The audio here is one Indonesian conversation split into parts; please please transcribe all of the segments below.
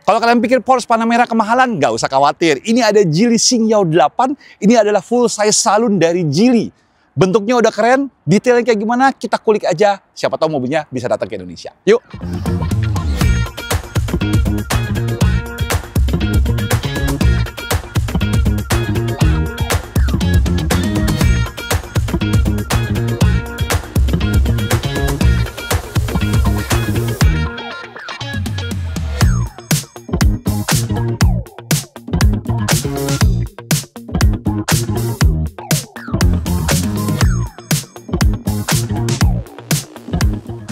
Kalau kalian pikir Porsche Panamera kemahalan, nggak usah khawatir. Ini ada Geely Xingyao 8, ini adalah full size saloon dari Geely. Bentuknya udah keren, detailnya kayak gimana, kita kulik aja. Siapa tahu mobilnya bisa datang ke Indonesia. Yuk!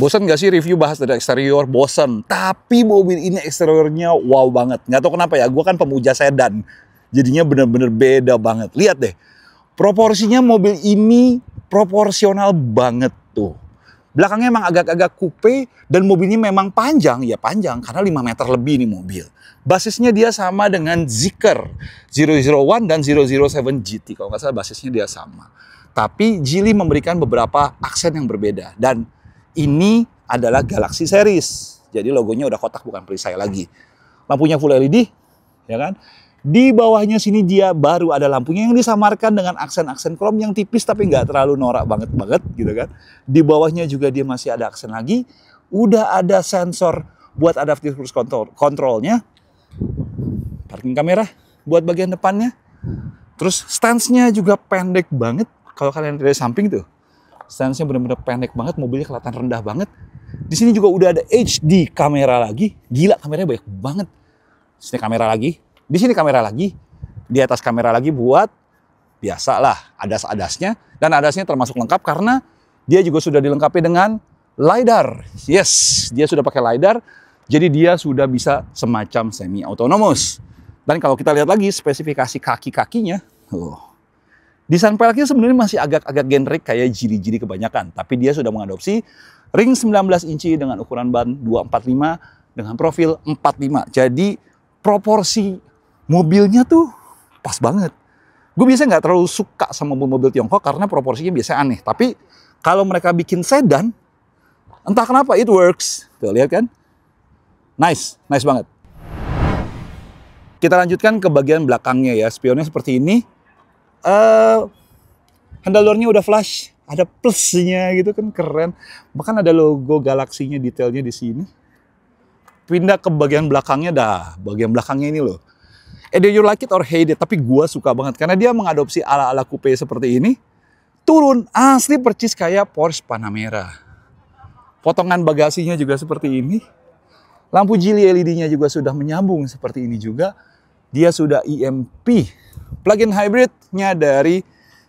Bosan gak sih review bahas dari eksterior? Bosan. Tapi mobil ini eksteriornya wow banget. Nggak tahu kenapa ya, gue kan pemuja sedan. Jadinya bener-bener beda banget. Lihat deh, proporsinya mobil ini proporsional banget tuh. Belakangnya emang agak-agak coupe dan mobilnya memang panjang. Ya panjang, karena 5 meter lebih nih mobil. Basisnya dia sama dengan Zeekr 001 dan 007 GT. Kalau nggak salah basisnya dia sama. Tapi Geely memberikan beberapa aksen yang berbeda. Dan ini adalah Galaxy Series. Jadi logonya udah kotak, bukan perisai lagi. Lampunya full LED, ya kan? Di bawahnya sini dia baru ada lampunya yang disamarkan dengan aksen-aksen chrome yang tipis tapi nggak terlalu norak banget gitu kan. Di bawahnya juga dia masih ada aksen lagi. Udah ada sensor buat adaptive cruise controlnya. Parking kamera buat bagian depannya. Terus stance-nya juga pendek banget. Kalau kalian lihat dari samping tuh. Stance-nya benar-benar pendek banget, mobilnya kelihatan rendah banget. Di sini juga udah ada HD kamera lagi. Gila, kameranya banyak banget. Di sini kamera lagi, di sini kamera lagi, di atas kamera lagi buat biasalah adas-adasnya. Dan adasnya termasuk lengkap karena dia juga sudah dilengkapi dengan LiDAR. Yes, dia sudah pakai LiDAR. Jadi dia sudah bisa semacam semi autonomous. Dan kalau kita lihat lagi spesifikasi kaki-kakinya, desain peleknya sebenarnya masih agak-agak generik kayak Geely kebanyakan. Tapi dia sudah mengadopsi ring 19 inci dengan ukuran ban 245 dengan profil 45. Jadi proporsi mobilnya tuh pas banget. Gue biasanya nggak terlalu suka sama mobil Tiongkok karena proporsinya biasanya aneh. Tapi kalau mereka bikin sedan, entah kenapa it works. Tuh lihat kan? Nice banget. Kita lanjutkan ke bagian belakangnya ya. Spionnya seperti ini. Handlebarnya udah flash, ada plusnya gitu kan, keren. Bahkan ada logo Galaxy-nya, detailnya di sini. Pindah ke bagian belakangnya bagian belakangnya ini loh. Either you like it or hate it, tapi gua suka banget karena dia mengadopsi ala-ala coupe seperti ini. Turun asli percis kayak Porsche Panamera. Potongan bagasinya juga seperti ini. Lampu Geely LED-nya juga sudah menyambung seperti ini juga. Dia sudah EMP. Plug-in hybrid-nya dari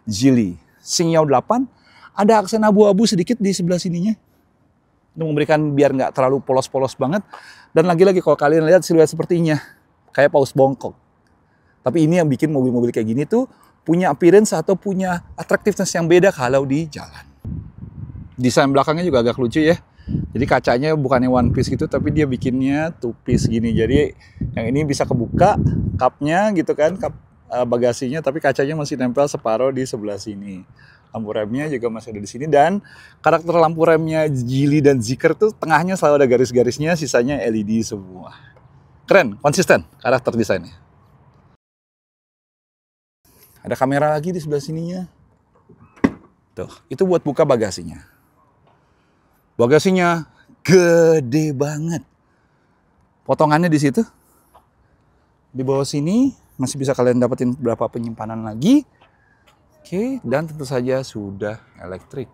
Geely Xingyao 8. Ada aksen abu-abu sedikit di sebelah sininya. Untuk memberikan biar nggak terlalu polos-polos banget. Dan lagi-lagi kalau kalian lihat siluet sepertinya. Kayak paus bongkok. Tapi ini yang bikin mobil-mobil kayak gini tuh punya appearance atau punya attractiveness yang beda kalau di jalan. Desain belakangnya juga agak lucu ya. Jadi kacanya bukannya one piece gitu, tapi dia bikinnya two piece gini. Jadi yang ini bisa kebuka cupnya gitu kan, cup bagasinya, tapi kacanya masih nempel separuh di sebelah sini. Lampu remnya juga masih ada di sini dan karakter lampu remnya Geely dan Zeekr tuh tengahnya selalu ada garis-garisnya, sisanya LED semua. Keren, konsisten karakter desainnya. Ada kamera lagi di sebelah sininya. Tuh, itu buat buka bagasinya. Bagasinya gede banget. Potongannya di situ. Di bawah sini masih bisa kalian dapetin beberapa penyimpanan lagi. Oke, dan tentu saja sudah elektrik.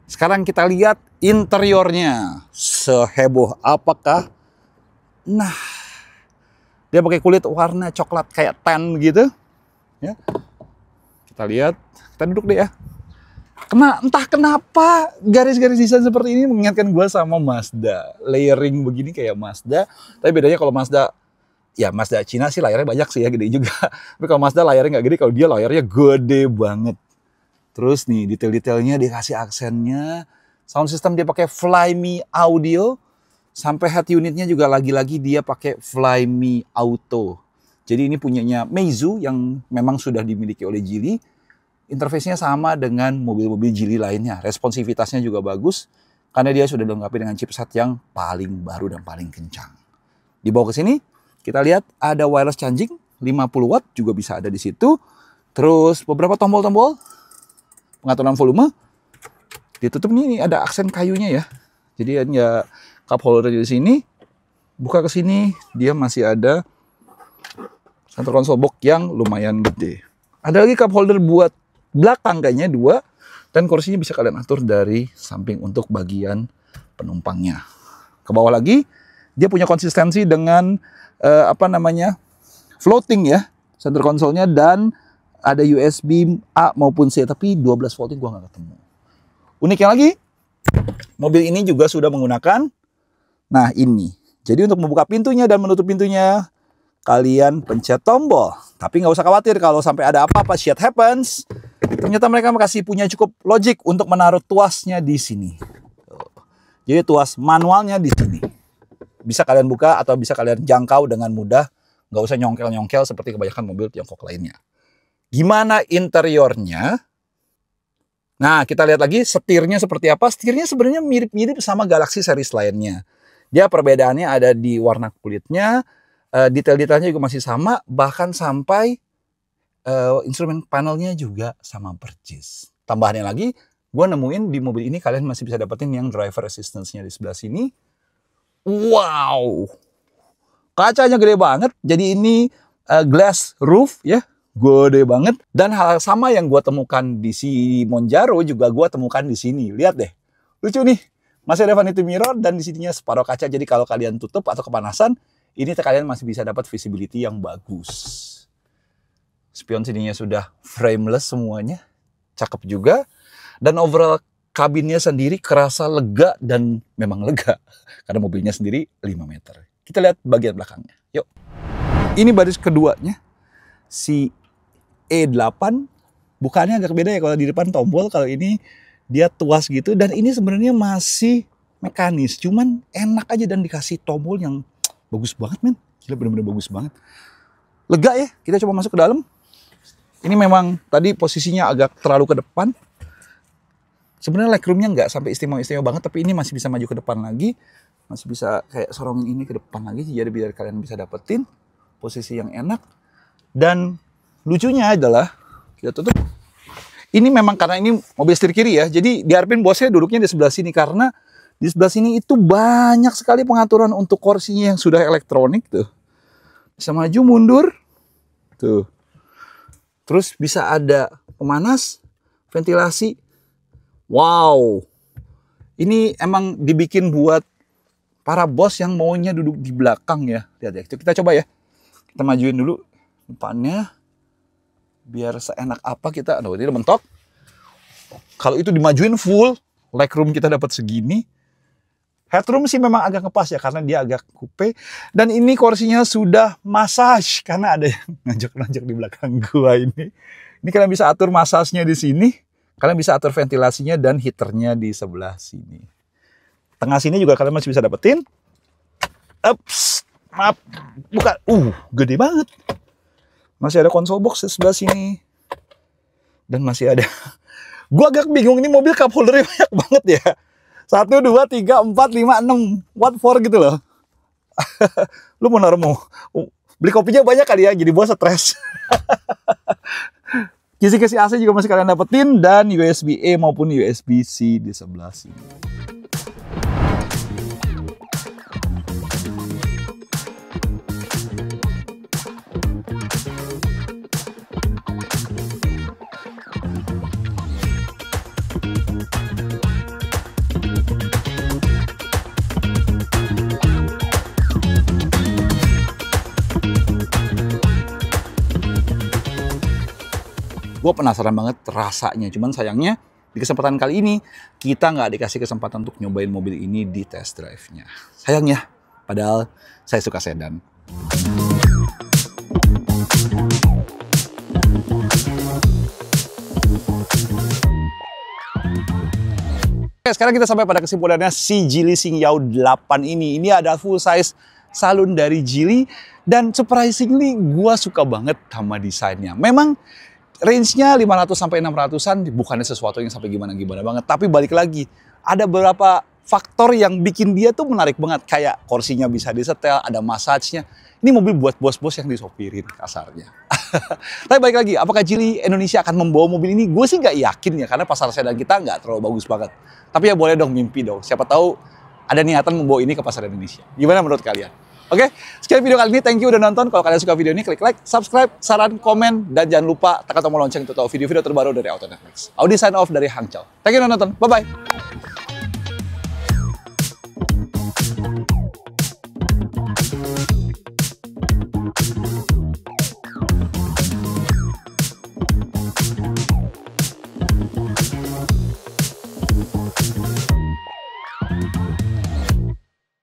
Sekarang kita lihat interiornya. Seheboh apakah? Nah, dia pakai kulit warna coklat kayak tan gitu. Ya. Kita lihat, kita duduk deh ya. Entah kenapa garis-garis desain seperti ini mengingatkan gue sama Mazda. Layering begini kayak Mazda. Tapi bedanya kalau Mazda, ya Mazda Cina sih layarnya banyak sih ya, gede juga. Tapi kalau Mazda layarnya nggak gede, kalau dia layarnya gede banget. Terus nih detail-detailnya dikasih aksennya. Sound system dia pakai Flyme Audio. Sampai head unitnya juga lagi-lagi dia pakai Flyme Auto. Jadi ini punyanya Meizu yang memang sudah dimiliki oleh Geely. interface-nya sama dengan mobil-mobil Geely lainnya. Responsivitasnya juga bagus karena dia sudah dilengkapi dengan chipset yang paling baru dan paling kencang. Di bawah ke sini kita lihat ada wireless charging 50 watt juga bisa ada di situ. Terus beberapa tombol-tombol pengaturan volume. Ditutup nih, ada aksen kayunya ya. Jadi ada cup holder di sini. Buka ke sini dia masih ada center console box yang lumayan gede. Ada lagi cup holder buat belakang kayaknya 2, dan kursinya bisa kalian atur dari samping untuk bagian penumpangnya. Ke bawah lagi dia punya konsistensi dengan floating ya center console-nya, dan ada USB A maupun C, tapi 12 voltnya gua nggak ketemu. Uniknya lagi mobil ini juga sudah menggunakan ini. Jadi untuk membuka pintunya dan menutup pintunya kalian pencet tombol. Tapi nggak usah khawatir kalau sampai ada apa-apa shit happens. Ternyata mereka masih punya cukup logic untuk menaruh tuasnya di sini. Jadi tuas manualnya di sini. Bisa kalian buka atau bisa kalian jangkau dengan mudah. Nggak usah nyongkel-nyongkel seperti kebanyakan mobil Tiongkok lainnya. Gimana interiornya? Nah, kita lihat lagi setirnya seperti apa. Setirnya sebenarnya mirip-mirip sama Galaxy series lainnya. Dia perbedaannya ada di warna kulitnya. Detail-detailnya juga masih sama. Bahkan sampai instrumen panelnya juga sama persis. Tambahannya lagi, gue nemuin di mobil ini kalian masih bisa dapetin yang driver assistance-nya di sebelah sini. Wow, kacanya gede banget. Jadi ini glass roof ya, gede banget. Dan hal sama yang gue temukan di si Monjaro juga gue temukan di sini. Lihat deh, lucu nih. Masih ada vanity mirror dan di sininya separuh kaca. Jadi kalau kalian tutup atau kepanasan, ini kalian masih bisa dapat visibility yang bagus. Spion sininya sudah frameless semuanya. Cakep juga. Dan overall kabinnya sendiri kerasa lega dan memang lega. Karena mobilnya sendiri 5 meter. Kita lihat bagian belakangnya. Yuk. Ini baris keduanya. Si E8. Bukannya agak beda ya kalau di depan tombol. Kalau ini dia tuas gitu. Dan ini sebenarnya masih mekanis. Cuman enak aja dan dikasih tombol yang bagus banget men. Gila bener-bener bagus banget. Lega ya. Kita coba masuk ke dalam. Ini memang tadi posisinya agak terlalu ke depan. Sebenarnya legroomnya nggak sampai istimewa-istimewa banget, tapi ini masih bisa maju ke depan lagi. Masih bisa kayak sorongin ini ke depan lagi, jadi biar kalian bisa dapetin posisi yang enak. Dan lucunya adalah, kita tutup. Ini memang karena ini mobil setir kiri ya, jadi diharapin bosnya duduknya di sebelah sini. Karena di sebelah sini itu banyak sekali pengaturan untuk kursinya yang sudah elektronik tuh. Bisa maju mundur. Tuh. Terus bisa ada pemanas, ventilasi. Wow. Ini emang dibikin buat para bos yang maunya duduk di belakang ya. Lihat ya. Kita coba ya. Kita majuin dulu depannya. Biar seenak apa kita. Aduh, ini udah mentok. Kalau itu dimajuin full, legroom kita dapat segini. Headroom sih memang agak ngepas ya karena dia agak coupe. Dan ini kursinya sudah massage karena ada yang nanjak-nanjak di belakang gua ini. Ini kalian bisa atur massage-nya di sini. Kalian bisa atur ventilasinya dan heaternya di sebelah sini. Tengah sini juga kalian masih bisa dapetin. Ups, maaf, buka. Gede banget. Masih ada console box di sebelah sini. Dan masih ada. Gua agak bingung ini mobil cup holdernya banyak banget ya. 1, 2, 3, 4, 5, 6. What for gitu loh. Lu mau beli kopinya banyak kali ya, jadi bos stres. Kisi-kisi AC juga masih kalian dapetin. Dan USB-A maupun USB-C di sebelah sini. Gue penasaran banget rasanya, cuman sayangnya di kesempatan kali ini kita nggak dikasih kesempatan untuk nyobain mobil ini di test drive-nya. Sayangnya, padahal saya suka sedan. Oke, sekarang kita sampai pada kesimpulannya si Geely Xingyao 8 ini. Ini ada full size salon dari Geely dan surprisingly gue suka banget sama desainnya. Memang range-nya 500 sampai 600-an bukannya sesuatu yang sampai gimana-gimana banget. Tapi balik lagi, ada beberapa faktor yang bikin dia tuh menarik banget. Kayak kursinya bisa disetel, ada massage-nya. Ini mobil buat bos-bos yang disopirin kasarnya. Tapi balik lagi, apakah Geely Indonesia akan membawa mobil ini? Gue sih nggak yakin ya, karena pasar sedan kita nggak terlalu bagus banget. Tapi ya boleh dong mimpi dong. Siapa tahu ada niatan membawa ini ke pasar Indonesia. Gimana menurut kalian? Oke, sekian video kali ini. Thank you udah nonton. Kalau kalian suka video ini, klik like, subscribe, saran, komen, dan jangan lupa tekan tombol lonceng untuk tahu video-video terbaru dari Auto Netflix. Audi sign off dari Hangzhou. Thank you udah nonton. Bye-bye.